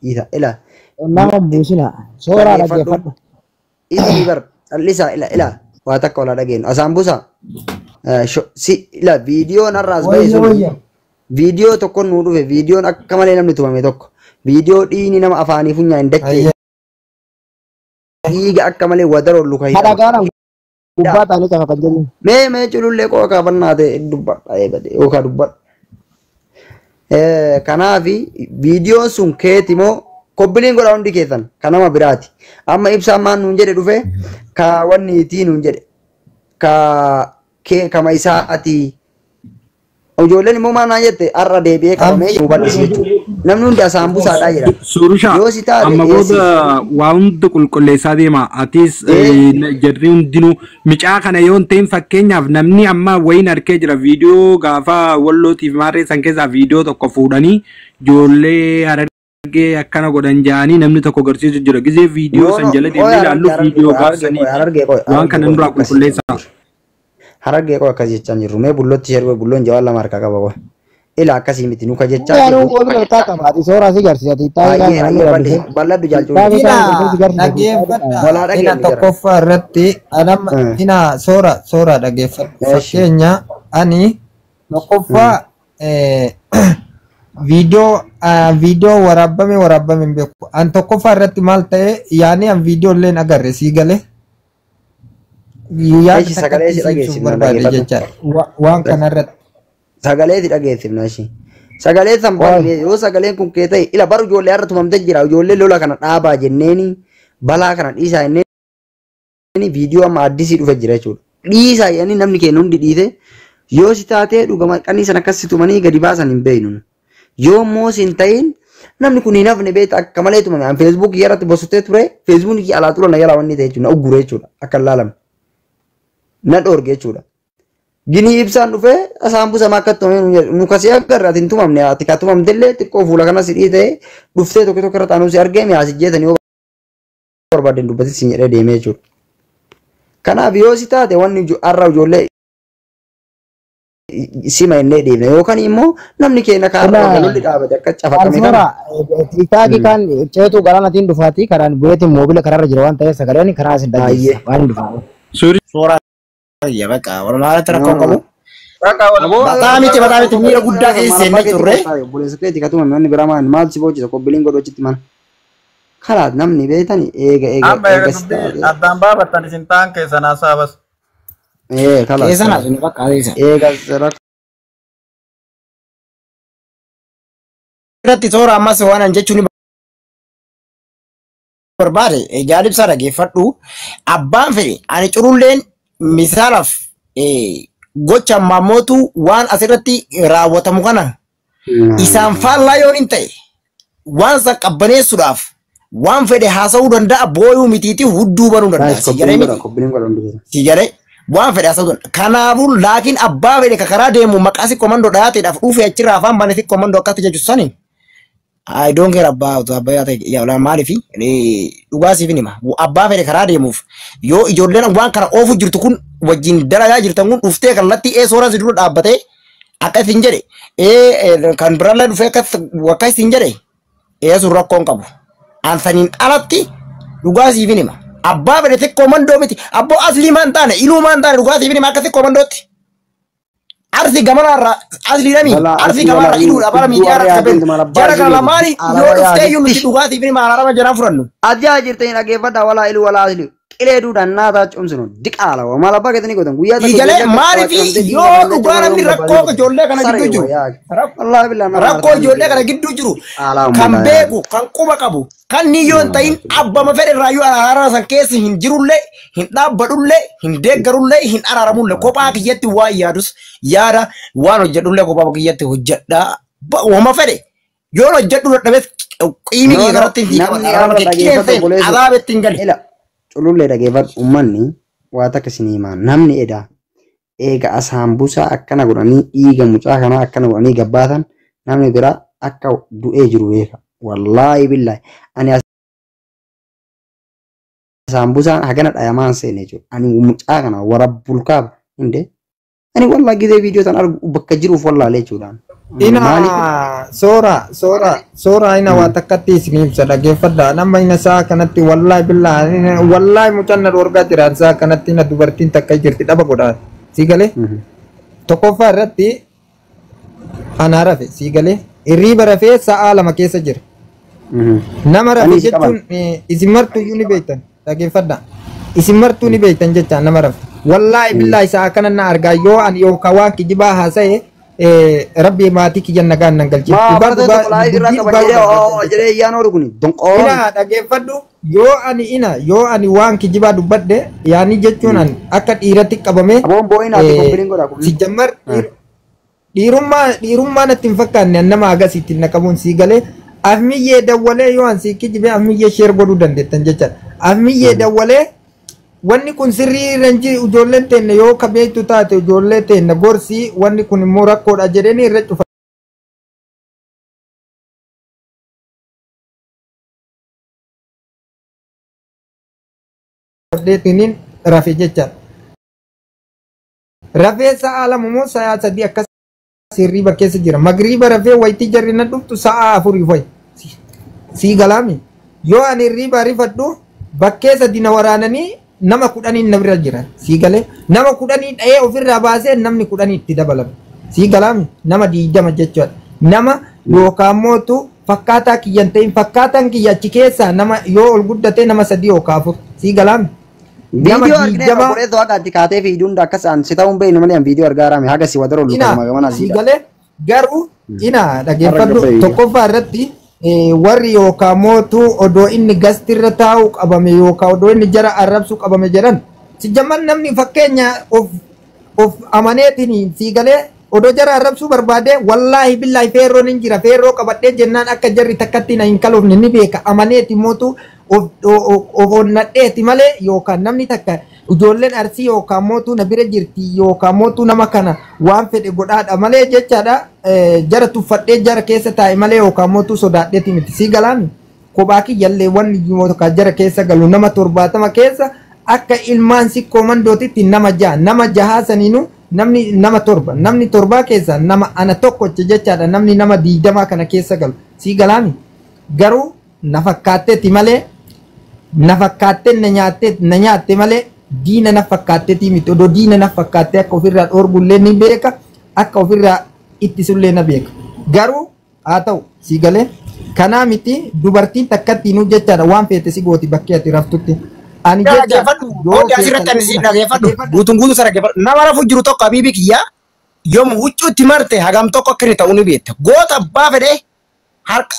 Ida ila. Nama busina. Sora lagi fadhu. Ini bar lisa ila wata kola again. Asambusa. Si ila video narras bayi. Video tokko nu dhufe video akka malee namni tumame tokko. Video dhiini nama afaanii funyaan hin dakke. Dhiiga akka malee wadaroo luka hin. Hada gaara gubbaa taa'anii kan jedhu. Mee culullee qoo kaafannaa ta'e dubbadha eegate yookaan dubbadha. Kanaafi viidiyoon sun keetimoo kopbiliin godha hundi keessan kan nama biraati. Amma ibsaan maan nuun jedhe dhufe ka wanni itii nuun jedhe kama isaa ati ijoolleen immoo maal naan jette har'a deebi'ee qabamee nu bal'isee jechuudha. Namni hundi asaambusaadhaa jedha. Suurushaa amma booda waa hunda qulqulleessaa deema. Atis jarri hundinuu micaa kana yoo ta'in fakkeenyaaf namni amma wayiin arkee jira viidiyoo gaafa wallootiif maarree san keessaa viidiyoo tokko fuudhanii ijoollee harargee akkana godhan jaanii namni tokko agarsiisu jira. Gizee viidiyoo san jala deemee ilaallu viidiyoo gaafsanii waan kana nurraa qulqulleessaa. Harargee qoo akkas jechaan jirru mee bullotti sherbee bulloon jawaan lama harkaa qaba qoo. Ila akkasii miti nuka jechaa jiru. Yaanu qoobila taa qabaati soora si garsiisati taa'ee balladhu jaalchuu. Ina tokkoffaa irratti ina soora dhaggeeffadhu. Fakkeenya ani tokkoffaa viidiyoo waraabame hin beeku. An tokkoffaa irratti maal ta'e yaani an viidiyoo illee agarre sii galee. Sagalee si dhageessifna waan kanarratti. Sagalee si dhageessifna ishee. Sagalee san baay'ee yoo sagaleen kun kee ta'e ila baru ijoollee har'a tumamtee jira. Ijoollee lola kana dhaabaa jenneeni balaa kana dhiisaa jenneeni viidiyoo amma addisii dhufe jira jechuudha. Dhiisaa jenneeni namni keenya hundi dhiite yoo si taatee dhugama qanii san akkas tumanii gadi baasan hin beeknu. Yoo immoo sin ta'in namni kun hin hafne beekta akka malee tumame. An feesbuukii irratti bosotee ture feesbuukii alaa tura na yala wanni ta'e jechuudha. Uggure jechuudha akka hin laalamne. Na dhoorge jechuudha. Gini ibsaan dhufe asaambusa makkattoomee nu kasii agarra ati hin tumamne ati ka tumamtellee xiqqoo fuula kana sidhii ta'e dhuftee tokko tokko irra taanuu si argee mi'aa si jeetanii yoo barbaadden dubbatis si jedhee deemee jechuudha. Kanaaf yoo si taate wanni har'a ijoollee sima innee deemne yookaan immoo namni keenya kaarraa lolli dhaabate akka cafaqame kana. Tiiktaakii kan ceetuu galaanatiin dhufaatii karaan bu'eetiin moobila karaarra jira waan ta'eef sagaleen karaa isin dhageesse waan hin dhufamu. Ya baka orang mana terakau kamu? Batami mira gudda ese ni turre. Boleh sekali jika tu mana beraman mal si bocor kau biling kau docit mana? Kalat nam ni beta ni ega. Adam bapa tadi sintang ke sana sabas. Kalat. Ke sana sini pak kali sana. Serak. Berarti seorang mas seorang jecuni berbalik. Jadi besar lagi fatu. Abang fe, ane curulin. Misalaf gocha mamotu waan asirratti raawwatamu kana isaan faallaa yoo hin ta'e waan san qabbaneessuudhaaf waan fedhe haasa'uu danda'a booyuu mitiitii hudduu banuu danda'a si jedhee waan fedhe haasa'uu danda'a kanaafuu laakiin abbaa fedhe ka karaa deemu maqaasi komandoo dhayaateedhaaf dhufe achirraa afaan baneefi komandoo akkatti jechuun sani I don't care about abbaa yaa maaliifi dhugaasiif nima abbaa fedhe karaa deemuuf yoo ijoolleen waan kana oofu jirtu kun wajjin dalagaa jirtan kun dhuftee kallattii sooraan si dura dhaabbatee akkas hin jedhe kan birallee dhufee akkas hin jedhe sun rakkoon qabu ansaniin alatti dhugaasiif nima abbaa fedhe xiqqoo mandoo miti abboo aslii maan taane iluu maan taane dhugaasiif nima akka xiqqoo mandootti. Arsi gamara asli nami arsi gamara ilu abara midiara kabel jara kana mali yo dufte yu miti dugati bini mala rama jana furannu adja jirte ina ge fada wala ilu wala asli qile du dan nata chumsunu diqala wa mala bagatani godan guya ta igale mali fi yo dugara mi rakko ko jolle kana giddu juru wallahi billahi rakko jolle kana giddu juru kan beku kan kuba kabu kan ni yon tain abba ma fere rayu arara san kesi hin jirulle hin dabbadulle hin degarulle hin araramulle ko ba kiyetti wa yadus yada wano jadulle ko ba kiyetti hujjada wa ma fere yo no jaddu dabet qimi ni garatti alabe tingal cululle dhageeffadhu ummanni waa takka isinii himaa namni edaa eega asaambusaa akkana godhanii dhiiga mucaa kanaa akkana godhanii gabbaatan namni biraa akka du'ee jiru beeka wallaahi billaahi ani asaambusaan hagana dhayamaan seene jechuudha ani mucaa kana warabbul kaaba hinde ani wallaahi gizee viidiyoo tan argu bakka jiruuf wallaalee jechuudhaan Ina sora ina wa takkatti isiniif dhaggeeffadha. Nama ina saa kanatti wallahi billahi wallahi mucaan na dorgaa jiran saa kanatti na dubartiin takka jirti dhaba godhaa. Si galee? Tokkoffaa irratti ana rafe si galee? Irriiba rafee sa'a lama keessa jira. Nama rafe jechuun isin martuu ni beektan dhaggeeffadha. Isin martuu ni beektan jecha nama rafe. Wallahi billahi saa kana na argaa yoo ani yookaan waan kijibaa haasa'e rabbi maatii kiyyan nagaan nan galche. Ina dhaggeeffadhu yoo ani waan kijibaa dubbadde yaani jechuun ani akka dhiiratti qabame si jammar dhiirummaa natti hin fakkaanne nama agasiitti na qabuun si galee afmiyyee dawwalee yoo an si kijibe afmiyyee sheer godhuu dandeettan jecha afmiyyee dawwalee wanni kun sirrii ranji ijoolleen teenne yoo kabeetu taate ijoollee teenne gorsi wanni kun immoo rakkoodha jedhanii irra cufa. Deetiniin rafe jecha rafee sa'a lama moo sa'a sadii akkas sirriiba keessa jira magriiba rafee wayitii jarri na dhuftu sa'a afurii fa'i sii galaami yoo ani irriiba rifadhu bakkee sadi na waraananii nama kudhanii na bira jira sii galee nama kudhanii dha'ee ofirraa baasee namni kudhanii itti dabalame sii galaami nama 20 jechuudha nama yookaan mootu fakkaataa kiyyan ta'in fakkaataan kiyya achi keessaa nama yoo ol guddatee nama 3 yookaan 4 sii galaami. Video argina bakore to akka tikate fiiduun akkasan si ta'uun beeynu malee video argaarame haga si wadaro lu kama gamana si galee garuu ina dhaggeeffadhu tokkoffaa irratti warri yookaan mootu odoo inni gastirra taa'u qabame yookaan odoo inni jara arrabsu qabame jedhan si jamman namni fakkeenya of amaneetiin si galee odoo jara arrabsuu barbaade wallahi billahi feerroon hin jira feerroo qabadhee jennaan akka jarri takkatti na hin kaloofne ni beeka amaneeti mootu of onnadheeti malee yookaan namni takka ijoolleen arsii yookaan mootuu na bira jirti yookaan mootuu nama kana waan fedhe godhaadha malee jechaadha jara tuffadhee jara keessa taa'e malee yookaan mootuu sodaadheeti miti sii galaami kophaa kiyyallee wanni yookaan jara keessa galu nama 70 keessa akka ilmaan sikkoo mandootitti nama jahaa saniinu namni nama 7 namni 7 keessa nama ana tokkocha jechaadha namni nama 20 kana keessa galu sii galaami garuu na fakkaatteeti malee na fakkaattee na nyaatte malee diina na fakkaatteeti miti odoo diina na fakkaattee akka ofirraa dhoorgullee ni beeka akka ofirraa ittisullee na beeka garuu haa ta'u si galee kanaa miti dubartiin takkatti nu jechaadha waan feete si gooti bakkee ati raftutti. Ani guutuun guutuu sana dhaggeeffadhu nama rafu jiru tokko habiibi kiyya yoom huccuutti marte hagam tokko akka inni ta'uu ni beekta goota abbaa fedhee harka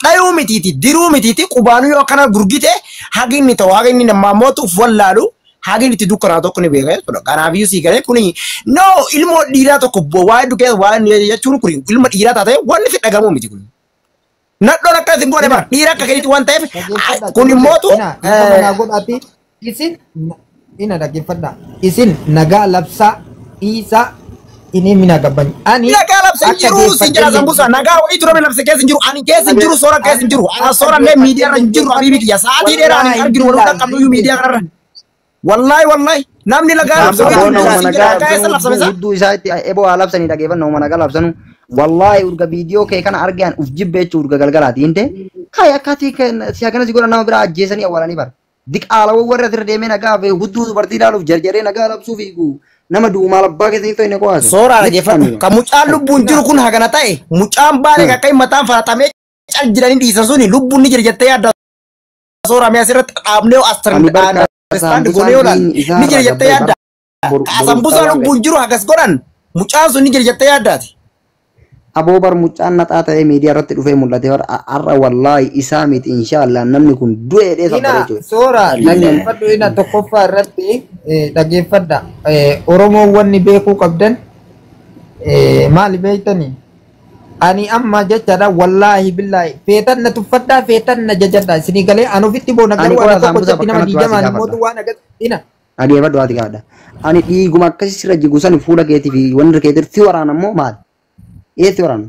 dhayuu mitiiti diruu mitiiti qubaanuu yoo akkana gurgite hagi inni ta'u haga inni namaa mootuuf wallaalu hagi itti dukkanaa tokko ni beeka jechuudha kanaafiyyuu sii galee kuni no ilmoo dhiiraa tokko waa'ee dhugee waa'ee jechuun kun ilma dhiiraa taate wanni fi dhagamuu miti kun. Naddoon akka isin godhe bara dhiira akka keetiitti waan ta'eef kun immootu isin ina dhaggeeffadha isin nagaa labsaa dhiisaa ini mina gabbani ani nagaa labsa jiru sinjira sambusa nagaa itu rabe labsa keessa jiru ani keessa jiru soora keessa jiru ana soora me media ran jiru habibi kiya saati dheera ani argiru wala qabnu media qarra wallahi namni nagaa labsa hudduu isaatti ebo labsanii dhageeffannoo mana nagaa labsanu wallahi urga video kee kana argaan uf jibbe jechuun urga galgalaati inte kaya akkati siya kana si godhan nama bira ajjeesanii awwaalanii bara diqaalawwan warra irra deemee nagaa hudduu dubartii ilaaluuf jarjaree nagaa labsuu fiigu nama duumaa labbaa keessatti ta'e ne qo'aasa. Soora dhaggeeffadhu kan mucaan lubbuun jiru kun hagana ta'e mucaan baale akka mataan faratamee cal jiranii dhiisan suni lubbuun ni jira jettee yaadda. Soora mee asirratti dhaabnee asirratti goonee oolan ni jira jettee yaadda. Sambusaa lubbuun jiru hagas godhan mucaan sun ni jira jettee yaaddaati. Aboobar mucaan naxaa ta'ee miidiyaa irratti dhufee mul'ate har'a wallahi isaa miti inshallah namni kun du'ee dheessa bara jechuudha. Soora dhaggeeffadhu ina tokkoffaa irratti dhaggeeffadha Oromoon wanni beekuu qabdan maali beektanii ani amma jechaadha wallahi billahi feetan na tuffadhaa feetan na jajadhaa isinii galee ani ofitti boona garuu ani tokkotti nama diidamaan mootu waan agas ina. Dhaggeeffadhu ati gaadha ani dhiiguma akkasii sirra jigusan fuula keetii fi wanni keetii waraan ammoo maali? Eetti waraan.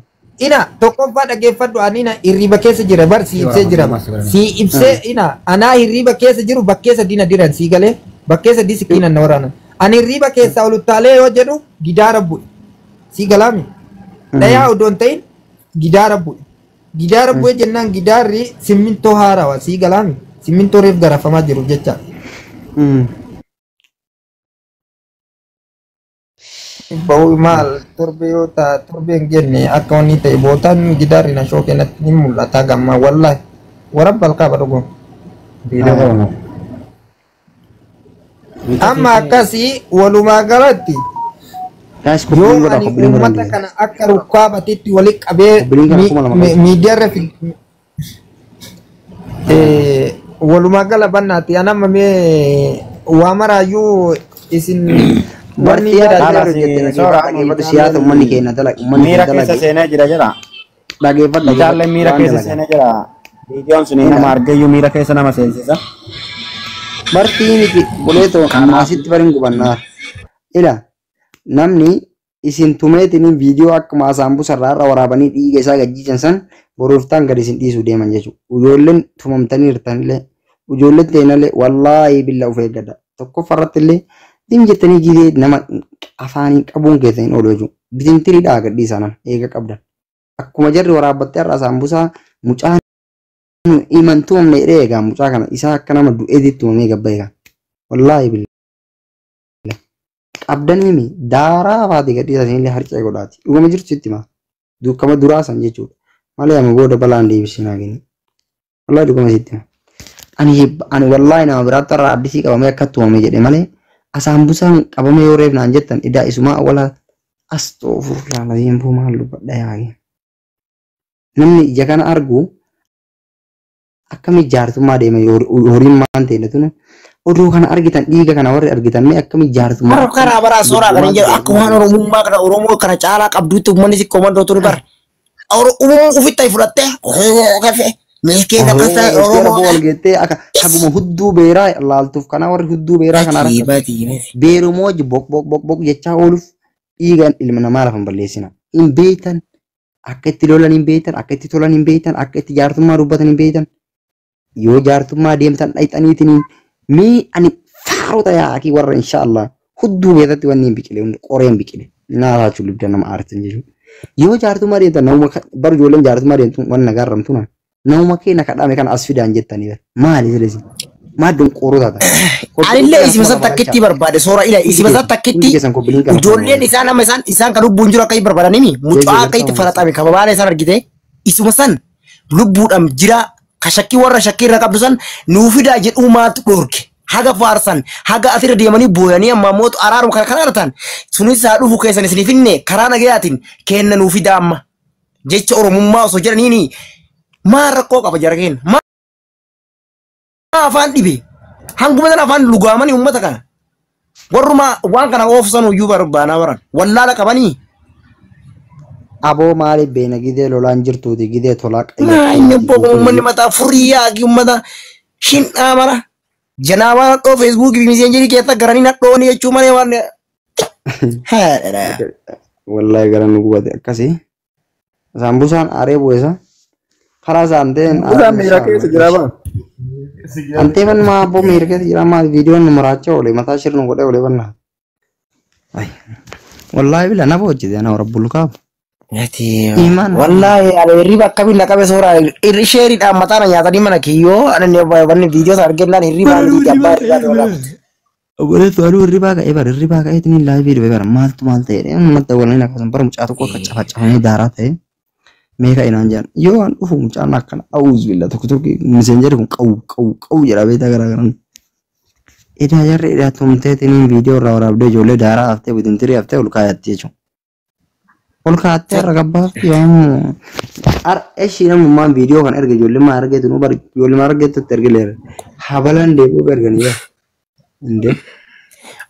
Ina tokkoffaa dhaggeeffadhu anina hirriba keessa jira bar si ibsee jira si ibsee ina anaa hirriba keessa jiru bakkee sadii diran si galee bakkee sadii sikiina na waraana ani hirriba keessa oluttaalee yoo jedhu gidaara bu'e si galaami Dhayaa odoon ta'in gidaara bu'e. Gidaara bu'e jennaan gidaarri simmintoo haarawaa sii galaami. Simmintoo reef garafamaa jiru jecha. Bahu maal torbeen jenne akka wanni ta'e bootaan gidaarri na shoo kennatti ni mul'ata gamma wallahi. Warabbal qaba dhugo. Amma akkasii walumaa galatti yoo ani uummata kana akka rukkaabatitti walitti qabee miidiyaarra walumaa gala bannaatti anamma mee waa maraayyuu isin wanni siyaasa uummanni keenya miira keessa seenaa jira jedha. dhageeffadhu. Jaalle miira keessa seenaa jira. Viidiyoon sun nama argayyuu miira keessa nama seensisa. Bartii miti boleetoo asitti barin gubannaa. Ila namni isin tumeetini viidiyoo akkuma asaambuu sarraarra waraabanii dhiiga isaa gajjiisan san boruuftaan gad isin dhiisuu deeman jechuudha. Ijoolleen tumamtanii hirtanillee ijoolleen teenallee wallaahi billa of eeggada. Tokkoffarratti illee dim jettanii gidee nama afaanii qabuun keessaniin oolu jechuudha. Bitintiriidhaa gadhiisaa nama eega qabdan. Akkuma jarri waraabbattee har'a asaambusaa mucaan imantuu amna jedhee egaa mucaa kana isaa akka nama du'eetitti uumamee gabba egaa. Wallaahi billa. Qabdanii daaraa faati gadhiisaa illee harcee godhaati. Dhugama jirtu sitti maa. Dukkama duraasan jechuudha. Malee amma booda balaan deebisinaa kenni. Wallaahi dhugama sitti maa. Ani wallaahi nama biraatti irraa addisii qabamee akka tuumame jedhe malee asaambusaan qabamee yoo reef naan jettan idaa isumaa awwala astoofur laalayeen buu maal dubbadha yaage. Namni ija kana argu akkami jaartummaa deema horiin maan ta'e tunu oduu kana argitan dhiiga kana warri argitan mee akkami jaartummaa. Mara karaa baraa suuraa kan jedhu akka waan oromummaa kana oromoo kana caalaa qabduutti uummanni si komandoo ture bar. Oromoo ufitti fudhattee kafe meekee takasa oromoo wal geettee akka haguma hudduu beeraa laaltuuf kana warri hudduu beeraa kana beerumoo bok jechaa ooluuf dhiigaan ilma namaa lafan balleessina. Hin beektan akka itti lolan hin beektan akka itti tolan hin beektan akka itti jaartummaa dubbatan hin beektan. Yoo jaartummaa deemtan dhayxaniitiin mee ani faarota yaakii warra inshaallah hudduu beekatti wanni hin biqile qoreen biqile naafachuu lubda nama aartan jechuudha. Yoo jaartummaa deemtan nama bar ijoolleen jaartummaa deemtu waan nagaarramtu na nama keenya kadhame kana as fidaan jettanii maali jedhesi maaddoon qorota ta'a. Anillee isima san takkitti barbaade soora ila isima san takkitti ijoolleen isaan nama isaan kan lubbuun jiru akka hin barbaadanimi mucaa akka itti falaxame kababaala isaan argite isuma san lubbuudhaan jira. Kashakki warra shakkii irra qabdu san nuu fidaa jedhuu maaltu dhorke haga faarsan haga asirra deemanii booyanii amma mootu araaruma kana aratan sunis isaa dhufu keessan isin finne karaa nagayaatiin kenna nuu fidaa amma jecha oromummaa osoo jedhaniini maa rakkoo qaba jara kenna maa afaan dhibe hanguma sana afaan lugaamanii uummata kana warruma waan kana oofsan uyyuu barbaanaa waran wallaala qabanii. Aboo maaliif beena gidee lolaan jirtuuti gidee tolaa qayyee. Inni boqoo uummanni mataa furriyaa gi uummata shin'aa mara janaabaa nadhoo feesbuukii fi miseenjerii keessa garanii nadhooni jechuu malee waan. Wallaahi gara nu gubate akkasii. Saambusaan aaree bu'eessa karaa saanteen. Busaan miira keessa jira baa. Antee man maa aboo miira keessa jira maa viidiyoon nu muraachaa oole mataa shirnu godhee oole bannaa. Wallaahi bila nama hojjete ana warra bulukaafu. Wallahi ada riba kami nak kami sora share dah mata nanya tadi mana kiyo ada ni warna video sargen dan riba di jabar boleh tu aduh riba ka itu ni live video ebar mal tu mal teh mata warna nak sampai muncul aku kacau ni darat mereka ini anjan yo an muncul nak kan auzubillah tu messenger kau jara beta gara-gara itu aja dah tumte ini video raw deh jole darah after within 3 after ulkayat je Olkaatee ragabbaaf yoomu isheen ammumaan viidiyoo kan erga ijoollee maa argeetu nu bar ijoollee maa argeetutti ergileera habalaan deebi'uuf erganiidha.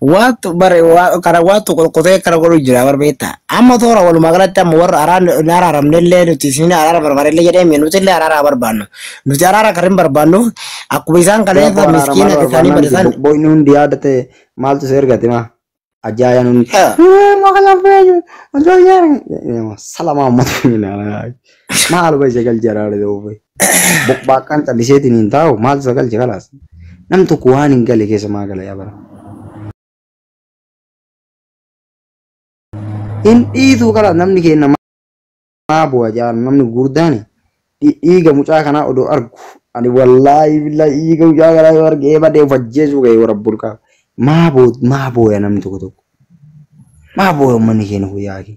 Waatu bare kana waatu kotee kana godhu jira barbeetta amma toora walumaa galatti amma warra araaramnellee nuti isin araara barbaadillee jedhee nuti illee araara barbaannu nuti araara kan hin barbaannu akkuma isaan kaleessa miskiina isaanii badisan. Boyni hundi yaadate maaltu isa ergate maa. Ajayan nun salama maal bay jagal jarare do bay bok bakan tadi setin intau mal jagal jagalas nam to kuhan ingale ke sama gala ya bara in itu kala nam ni ke nama bu'a jaan namni gurdaani dhiiga mucaa kanaa odoo argu ani wallaahi billahi dhiiga mucaa kanaa yoo arge badee fajjeesuu ga'e warabbul kaa maa booya namni tokko maa booya uummanni keenya guyyaaki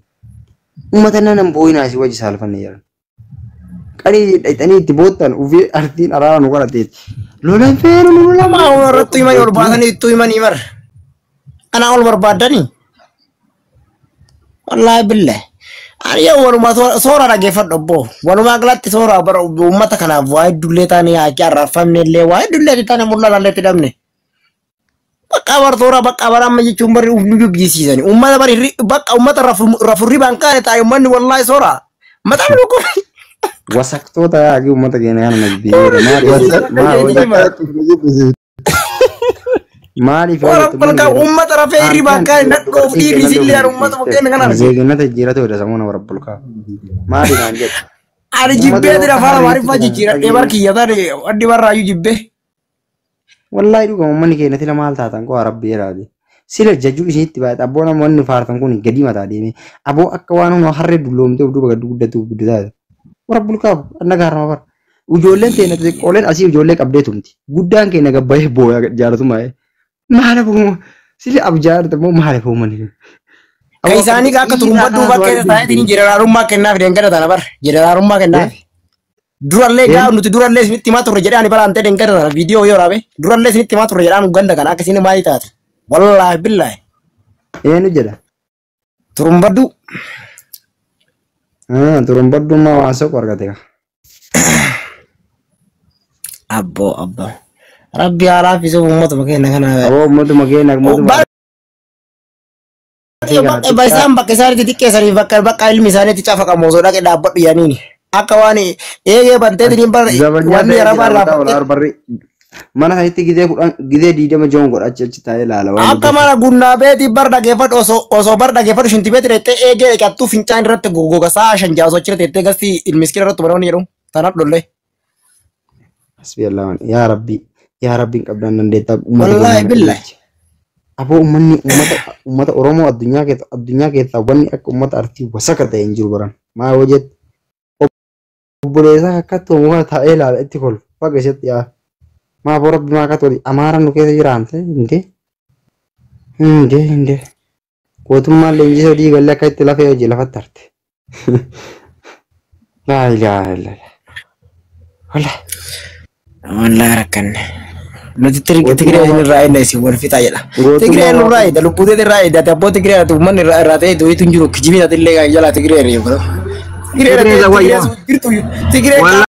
uummata nan booyinaa si wajji saalfanne jiran qanii dhayxanii itti boottan ufii artiin araara nu qarateeti lolan feenu nu lama warrattu himanii ol baasanii ittuu himanii mar anaa ol barbaaddanii wallaahi billahi Ariya waruma soora dhaggeeffadhu obbo. Walumaa galatti soora bara uummata kanaaf waa heddullee taane haa arrafamne illee waa heddullee taane mul'atallee itti dhabne. Bakka bar soora bakka bara amma jechuun bari nu dubbisiisani. Uummata bari bakka uummata rafurri baankaane taa'e uummanni wallaahi soora. Mataan nu qofi. Wasaktoota yaagi uummata keenya kana nagbiira. Maaliif ummata rafee hirribaa kan nadhoof dhiirri sillee ummata bukkeen kana zeeginata jijjiirate oda samuuna warabbul kaa maali naan jedhu ani jibbee dira faana maariffaa jijjiiradhee bar kiyyataani addi barraayyuu jibbee wallaahi dhuga uummanni keenya tila maal taatan koo rabbi jiraate sila jajjuu isinitti baay'ata abboo namoonni faartan kun gadi mataa deeme aboo akka waan humna harree dulloomtee duuba gaddu guddatu guddataate warabbul kaa anna gaarama bar ijoolleen teenya xixiqqooleen asii ijoollee qabdee tumti guddaan keenya gabbayee booyaa jaalatumaa maala bu'u sili abjaarta moo maala bu'u mani kaisani ka akka turumbaddu bakkee ta'eetiin jedhaarummaa kennaaf dengada tana bar jedhaarummaa kennaaf durallee gaa nuti durallee sinitti himaa turre jedhaani balaantee dengada tana viidiyoo yoo raabe durallee sinitti himaa turre jedhaan ganda kana akkasiin maali taate wallaahi billaahi eenu jedha turumbaddu turumbaddu maa waan soqo argate ka abbo Rabbi alaaf isa uummata makeenya kana. Uummata makeenya Baisaan bakka isaaniitti xiqqeessanii bakka ilmi isaaniitti cafa qabu osoo dhaqee dhaabbadhu yaaniini. Akka waan eegee banteetiin wanni yarabaa irraa mana isaaniitti gidee 20 joon godhachi achi taa'ee ilaala. Akka mana gunnaa beetii bar dhageeffadhu osoo bar dhageeffadhu shinti beetii reettee eegee eegattuu fincaan irratti gogoga sa'a shan jaasoo achirra teettee gasti ilmiskira irratti barbaadni jedhu tanaaf dhollee. Asbii Allah yaa Rabbi. Ya Rabbi qabdan dandeetta wallahi billahi abo ummata oromoo addunyaa keessaa wanni akka ummata artii wasaka ta'e hin jiru baran maa hojet obboleessa akka toomumaa taa'ee ilaala itti kol faga ishetti yaa maa boo rabbi maa katoli amaara nu keessa jiraante hinde gootummaan leenjii sadii galee akka itti lafee hojii lafatti arte laa ilaaha illallah wallahi rakkanne nuti Tigiree irraa inni si wal fixaa jedha. Tigiree irraa ida lubbuu irraa ida tabbo Tigiree ati uummanni irraa ta'e du'itu hin jiru kijibina illee jala Tigiree irraa. Tigiree irraa Tigiree